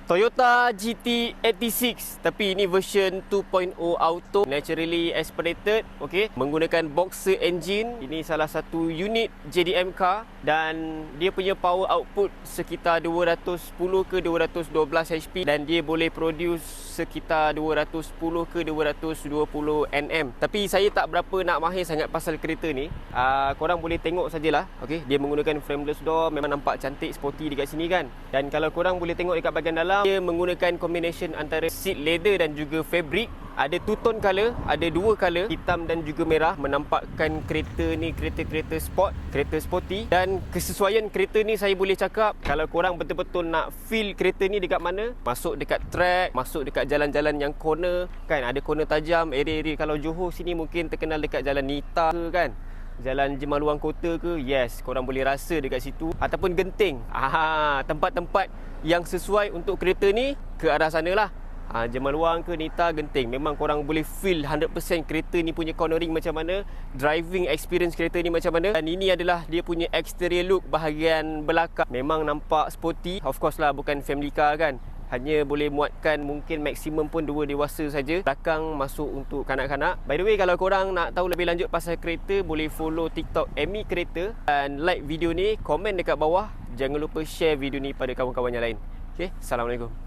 Toyota GT86, tapi ini version 2.0 auto, naturally aspirated, okey, menggunakan boxer engine. Ini salah satu unit JDM car dan dia punya power output sekitar 210 ke 212 HP dan dia boleh produce sekitar 210 ke 220 Nm. Tapi saya tak berapa nak mahir sangat pasal kereta ni. Korang boleh tengok sajalah, okey, dia menggunakan frameless door, memang nampak cantik, sporty dekat sini kan. Dan kalau korang boleh tengok dekat bahagian dalam, dia menggunakan combination antara seat leather dan juga fabric. Ada two tone color, ada dua color, hitam dan juga merah, menampakkan kereta ni kereta-kereta sport, kereta sporty. Dan kesesuaian kereta ni saya boleh cakap, kalau korang betul-betul nak feel kereta ni dekat mana, masuk dekat track, masuk dekat jalan-jalan yang corner kan, ada corner tajam, area-area kalau Johor sini mungkin terkenal dekat jalan Nita ke kan, Jalan Jemaluang Kota ke, yes, korang boleh rasa dekat situ. Ataupun Genting, tempat-tempat yang sesuai untuk kereta ni, ke arah sana lah. Jemaluang ke Nita, Genting, memang korang boleh feel 100% kereta ni punya cornering macam mana, driving experience kereta ni macam mana. Dan ini adalah dia punya exterior look bahagian belakang. Memang nampak sporty, of course lah, bukan family car kan, hanya boleh muatkan mungkin maksimum pun 2 dewasa saja. Belakang masuk untuk kanak-kanak. By the way, kalau korang nak tahu lebih lanjut pasal kereta, boleh follow TikTok Amy Kereta dan like video ni, komen dekat bawah. Jangan lupa share video ni pada kawan-kawan yang lain. Okay, Assalamualaikum.